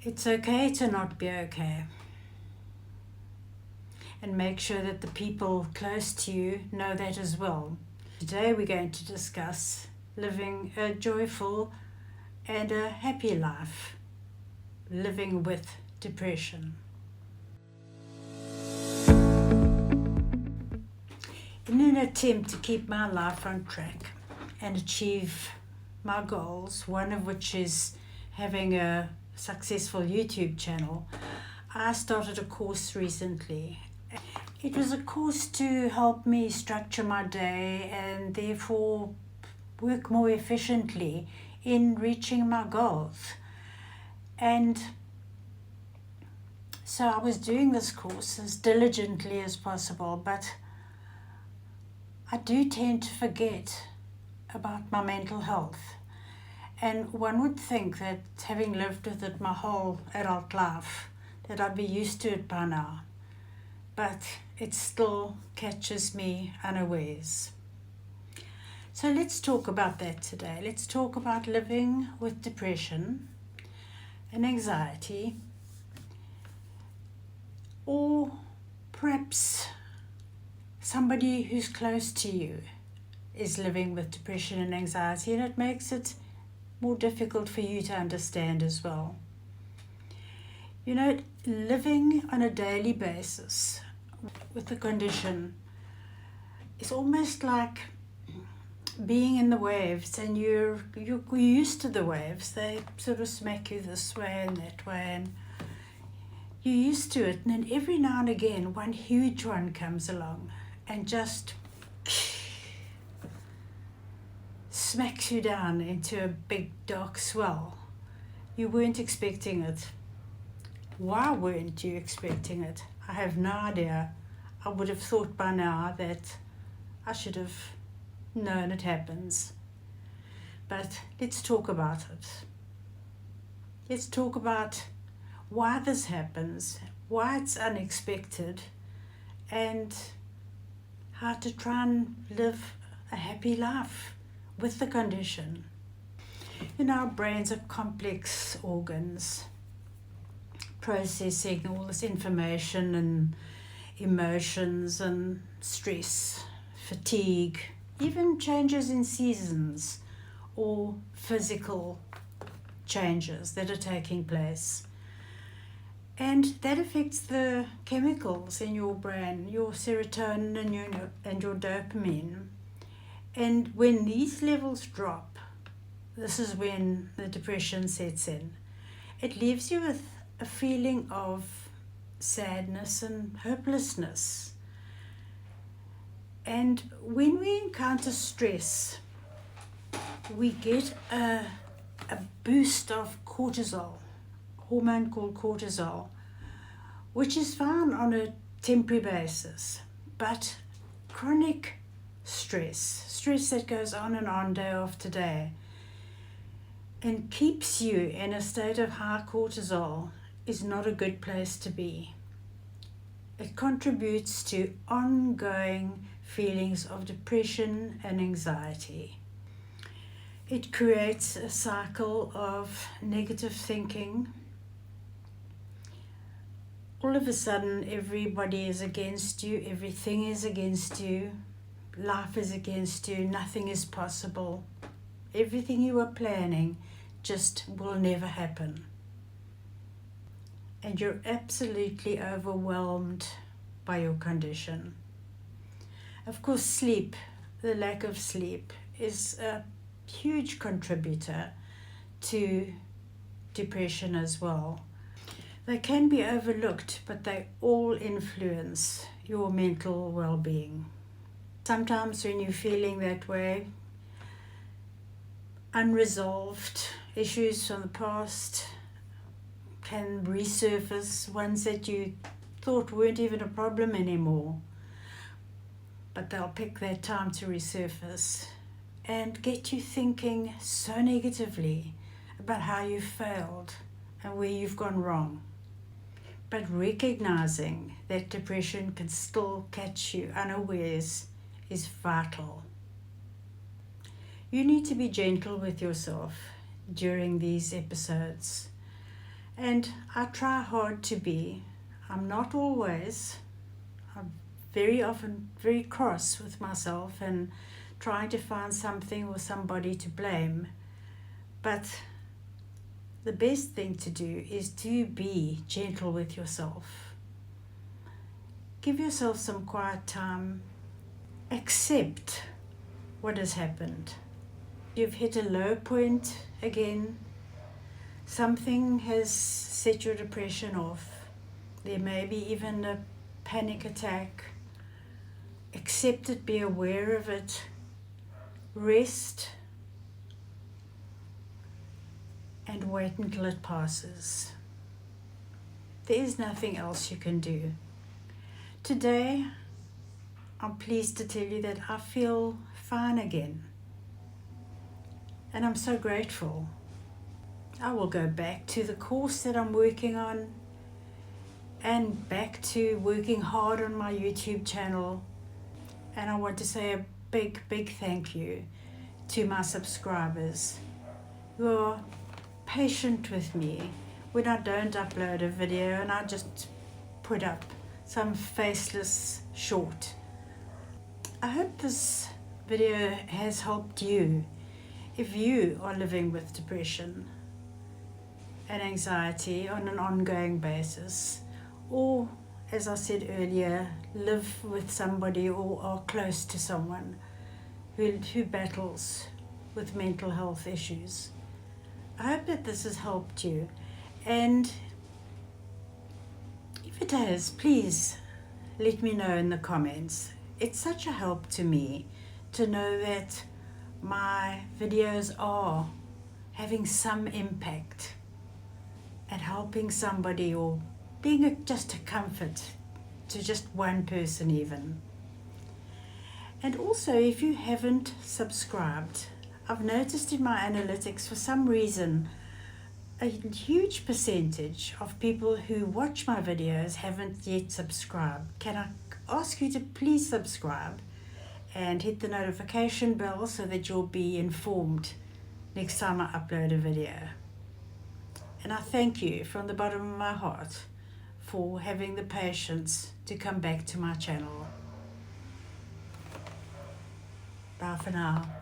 It's okay to not be okay. And make sure that the people close to you know that as well. Today we're going to discuss living a joyful and a happy life, living with depression. In an attempt to keep my life on track and achieve my goals, one of which is having a successful YouTube channel, I started a course recently. It was a course to help me structure my day and therefore work more efficiently in reaching my goals. And so I was doing this course as diligently as possible, but I do tend to forget about my mental health. And one would think that having lived with it my whole adult life, that I'd be used to it by now. But it still catches me unawares. So let's talk about that today. Let's talk about living with depression and anxiety, or perhaps somebody who's close to you is living with depression and anxiety, and it makes it more difficult for you to understand as well. You know, living on a daily basis with the condition is almost like being in the waves, and you're used to the waves. They sort of smack you this way and that way, and you're used to it. And then every now and again, one huge one comes along and just smacks you down into a big dark swell. You weren't expecting it. Why weren't you expecting it? I have no idea. I would have thought by now that I should have known it happens. But let's talk about it. Let's talk about why this happens, why it's unexpected, and how to try and live a happy life with the condition. You know, our brains are complex organs, processing all this information and emotions and stress, fatigue, even changes in seasons or physical changes that are taking place. And that affects the chemicals in your brain, your serotonin and your dopamine. And when these levels drop, this is when the depression sets in. It leaves you with a feeling of sadness and hopelessness. And when we encounter stress, we get a boost of cortisol, hormone called cortisol, which is found on a temporary basis. But chronic stress that goes on and on day after day and keeps you in a state of high cortisol is not a good place to be. It contributes to ongoing feelings of depression and anxiety. It creates a cycle of negative thinking. All of a sudden, everybody is against you, everything is against you, life is against you, nothing is possible. Everything you are planning just will never happen. And you're absolutely overwhelmed by your condition. Of course, sleep, the lack of sleep, is a huge contributor to depression as well. They can be overlooked, but they all influence your mental well-being. Sometimes when you're feeling that way, unresolved issues from the past can resurface, ones that you thought weren't even a problem anymore. But they'll pick their time to resurface and get you thinking so negatively about how you failed and where you've gone wrong. But recognizing that depression can still catch you unawares is vital. You need to be gentle with yourself during these episodes And I try hard to be. I'm not always. I'm very often very cross with myself and trying to find something or somebody to blame. But the best thing to do is to be gentle with yourself. Give yourself some quiet time. Accept what has happened. You've hit a low point again. Something has set your depression off. There may be even a panic attack. Accept it, be aware of it. Rest and wait until it passes. There is nothing else you can do. Today, I'm pleased to tell you that I feel fine again. And I'm so grateful. I will go back to the course that I'm working on and back to working hard on my YouTube channel. And I want to say a big, big thank you to my subscribers who are patient with me when I don't upload a video and I just put up some faceless short. I hope this video has helped you if you are living with depression and anxiety on an ongoing basis, or as I said earlier, live with somebody or are close to someone who battles with mental health issues. I hope that this has helped you, and if it has, please let me know in the comments. It's such a help to me to know that my videos are having some impact at helping somebody or being just a comfort to just one person even. And also, if you haven't subscribed, I've noticed in my analytics for some reason a huge percentage of people who watch my videos haven't yet subscribed. Can I ask you to please subscribe and hit the notification bell so that you'll be informed next time I upload a video. And I thank you from the bottom of my heart for having the patience to come back to my channel. Bye for now.